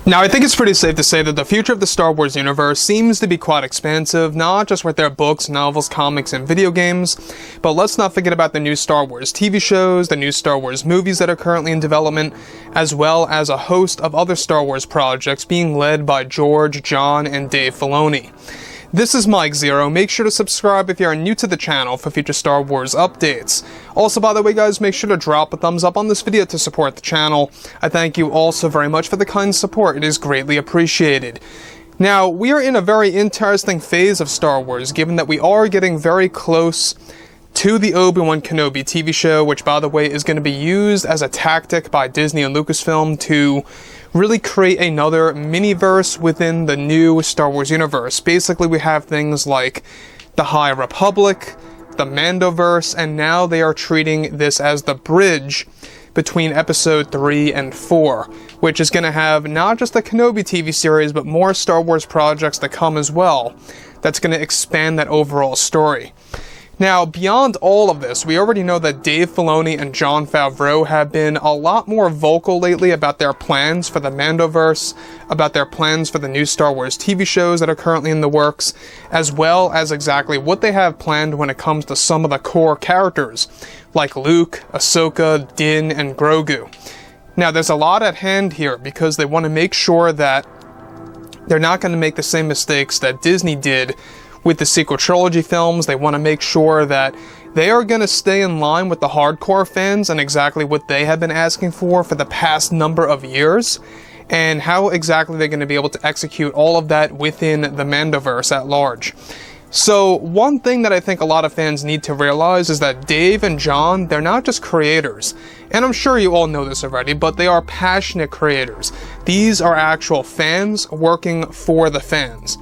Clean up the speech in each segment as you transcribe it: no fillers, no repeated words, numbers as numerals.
Now, I think it's pretty safe to say that the future of the Star Wars universe seems to be quite expansive, not just with their books, novels, comics, and video games, but let's not forget about the new Star Wars TV shows, the new Star Wars movies that are currently in development, as well as a host of other Star Wars projects being led by George, John, and Dave Filoni. This is Mike Zero. Make sure to subscribe if you are new to the channel for future Star Wars updates. Also, by the way, guys, make sure to drop a thumbs up on this video to support the channel. I thank you all so very much for the kind support. It is greatly appreciated. Now, we are in a very interesting phase of Star Wars, given that we are getting very close to the Obi-Wan Kenobi TV show, which, by the way, is going to be used as a tactic by Disney and Lucasfilm to really create another mini-verse within the new Star Wars universe. Basically, we have things like the High Republic, the mandoverse, and now they are treating this as the bridge between episode 3 and 4, which is going to have not just the Kenobi TV series, but more Star Wars projects to come as well. That's going to expand that overall story. Now, beyond all of this, we already know that Dave Filoni and Jon Favreau have been a lot more vocal lately about their plans for the Mandoverse, about their plans for the new Star Wars TV shows that are currently in the works, as well as exactly what they have planned when it comes to some of the core characters, like Luke, Ahsoka, Din, and Grogu. Now, there's a lot at hand here because they want to make sure that they're not going to make the same mistakes that Disney did with the sequel trilogy films. They want to make sure that they are going to stay in line with the hardcore fans and exactly what they have been asking for the past number of years, and how exactly they're going to be able to execute all of that within the Mandoverse at large. So one thing that I think a lot of fans need to realize is that Dave and John, they're not just creators. And I'm sure you all know this already, but they are passionate creators. These are actual fans working for the fans.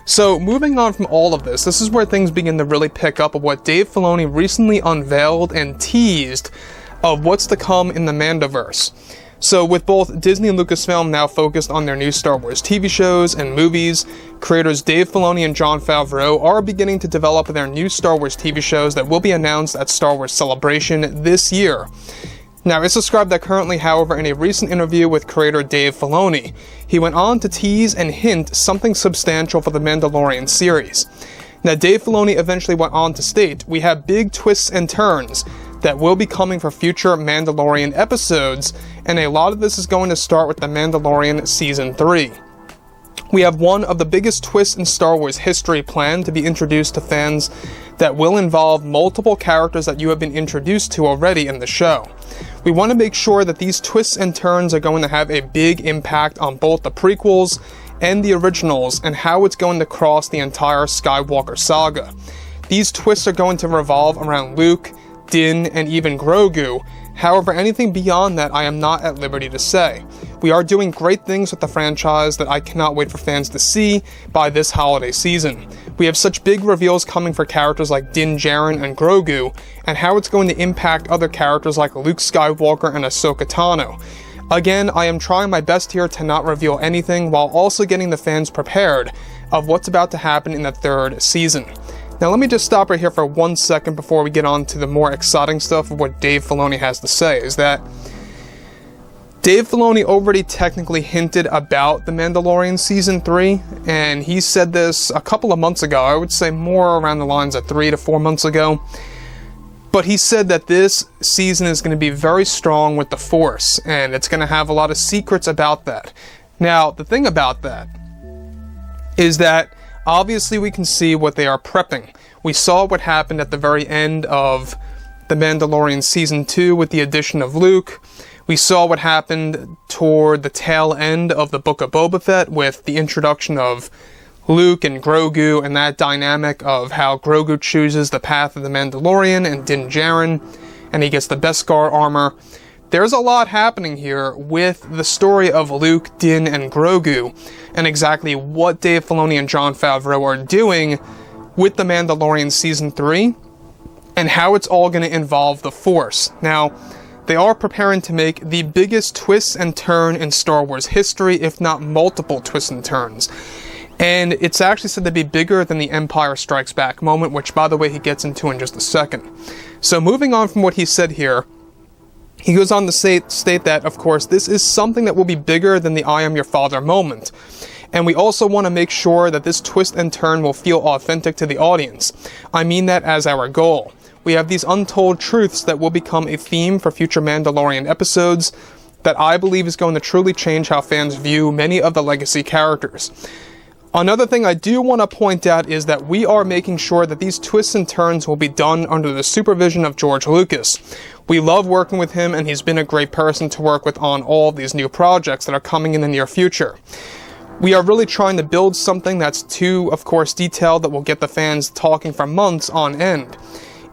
So, moving on from all of this, this is where things begin to really pick up of what Dave Filoni recently unveiled and teased of what's to come in the Mandoverse. So, with both Disney and Lucasfilm now focused on their new Star Wars TV shows and movies, creators Dave Filoni and Jon Favreau are beginning to develop their new Star Wars TV shows that will be announced at Star Wars Celebration this year. Now, it's described that currently, however, in a recent interview with creator Dave Filoni, he went on to tease and hint something substantial for the Mandalorian series. Now, Dave Filoni eventually went on to state, "We have big twists and turns that will be coming for future Mandalorian episodes, and a lot of this is going to start with The Mandalorian Season 3. We have one of the biggest twists in Star Wars history planned to be introduced to fans that will involve multiple characters that you have been introduced to already in the show. We want to make sure that these twists and turns are going to have a big impact on both the prequels and the originals and how it's going to cross the entire Skywalker saga. These twists are going to revolve around Luke, Din, and even Grogu. However, anything beyond that I am not at liberty to say. We are doing great things with the franchise that I cannot wait for fans to see by this holiday season. We have such big reveals coming for characters like Din Djarin and Grogu, and how it's going to impact other characters like Luke Skywalker and Ahsoka Tano. Again, I am trying my best here to not reveal anything while also getting the fans prepared of what's about to happen in the third season." Now let me just stop right here for 1 second before we get on to the more exciting stuff of what Dave Filoni has to say, is that Dave Filoni already technically hinted about The Mandalorian Season 3, and he said this a couple of months ago. I would say more around the lines of 3 to 4 months ago. But he said that this season is going to be very strong with the Force, and it's going to have a lot of secrets about that. Now, the thing about that is that obviously we can see what they are prepping. We saw what happened at the very end of The Mandalorian Season 2 with the addition of Luke. We saw what happened toward the tail end of the Book of Boba Fett with the introduction of Luke and Grogu and that dynamic of how Grogu chooses the path of the Mandalorian and Din Djarin, and he gets the Beskar armor. There's a lot happening here with the story of Luke, Din, and Grogu, and exactly what Dave Filoni and Jon Favreau are doing with The Mandalorian Season 3, and how it's all going to involve the Force. Now, they are preparing to make the biggest twist and turn in Star Wars history, if not multiple twists and turns. And it's actually said to be bigger than the Empire Strikes Back moment, which, by the way, he gets into in just a second. So moving on from what he said here, He goes on to state that, of course, this is something that will be bigger than the I am your father moment. And we also want to make sure that this twist and turn will feel authentic to the audience. I mean that as our goal. We have these untold truths that will become a theme for future Mandalorian episodes that I believe is going to truly change how fans view many of the legacy characters. Another thing I do want to point out is that we are making sure that these twists and turns will be done under the supervision of George Lucas. We love working with him, and he's been a great person to work with on all of these new projects that are coming in the near future. We are really trying to build something that's too, of course, detailed that will get the fans talking for months on end,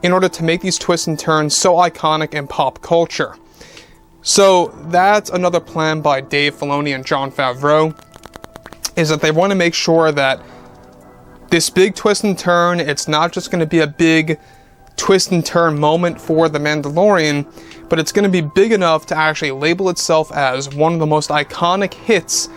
in order to make these twists and turns so iconic in pop culture. So that's another plan by Dave Filoni and Jon Favreau, is that they want to make sure that this big twist and turn, it's not just going to be a big twist and turn moment for The Mandalorian, but it's going to be big enough to actually label itself as one of the most iconic hits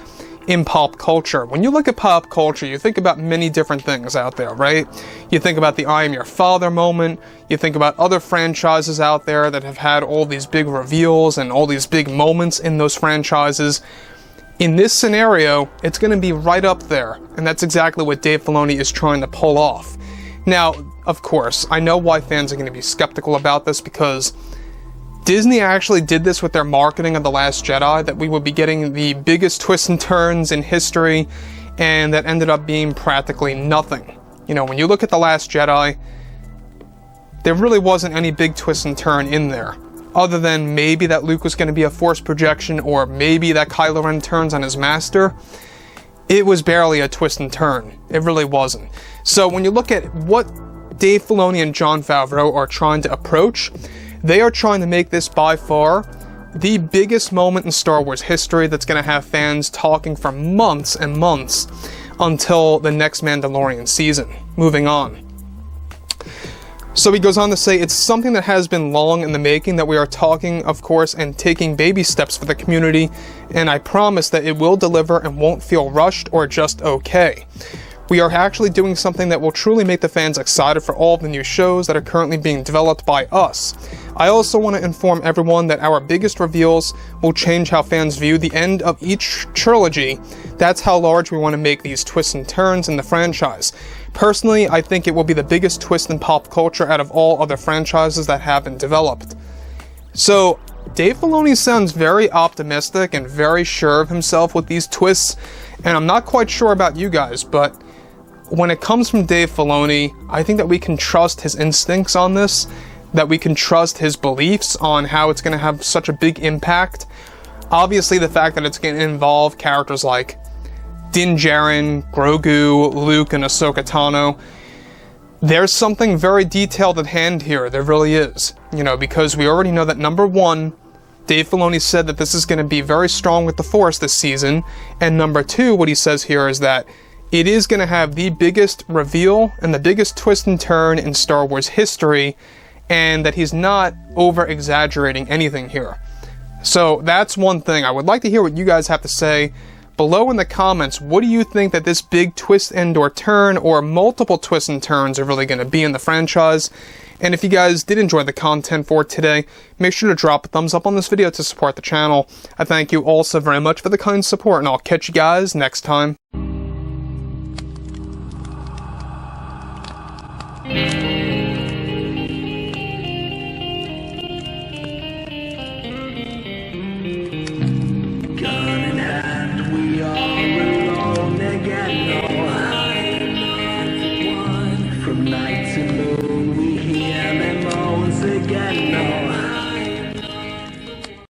in pop culture. When you look at pop culture, you think about many different things out there, right? You think about the I am your father moment, you think about other franchises out there that have had all these big reveals and all these big moments in those franchises. In this scenario, it's going to be right up there, and that's exactly what Dave Filoni is trying to pull off. Now, of course, I know why fans are going to be skeptical about this, because Disney actually did this with their marketing of The Last Jedi, that we would be getting the biggest twists and turns in history, and that ended up being practically nothing. You know, when you look at The Last Jedi, there really wasn't any big twist and turn in there, other than maybe that Luke was going to be a Force projection, or maybe that Kylo Ren turns on his master. It was barely a twist and turn. It really wasn't. So when you look at what Dave Filoni and Jon Favreau are trying to approach, they are trying to make this by far the biggest moment in Star Wars history that's going to have fans talking for months and months until the next Mandalorian season. Moving on. So he goes on to say, it's something that has been long in the making, that we are talking, of course, and taking baby steps for the community, and I promise that it will deliver and won't feel rushed or just okay. We are actually doing something that will truly make the fans excited for all of the new shows that are currently being developed by us. I also want to inform everyone that our biggest reveals will change how fans view the end of each trilogy. That's how large we want to make these twists and turns in the franchise. Personally, I think it will be the biggest twist in pop culture out of all other franchises that have been developed. So, Dave Filoni sounds very optimistic and very sure of himself with these twists, and I'm not quite sure about you guys, but when it comes from Dave Filoni, I think that we can trust his instincts on this, that we can trust his beliefs on how it's going to have such a big impact. Obviously, the fact that it's going to involve characters like Din Djarin, Grogu, Luke, and Ahsoka Tano, there's something very detailed at hand here. There really is. You know, because we already know that number one, Dave Filoni said that this is going to be very strong with the Force this season, and number two, what he says here is that it is going to have the biggest reveal and the biggest twist and turn in Star Wars history, and that he's not over-exaggerating anything here. So that's one thing. I would like to hear what you guys have to say below in the comments. What do you think that this big twist and or turn, or multiple twists and turns, are really going to be in the franchise? And if you guys did enjoy the content for today, make sure to drop a thumbs up on this video to support the channel. I thank you all so very much for the kind support, and I'll catch you guys next time. From night to moon.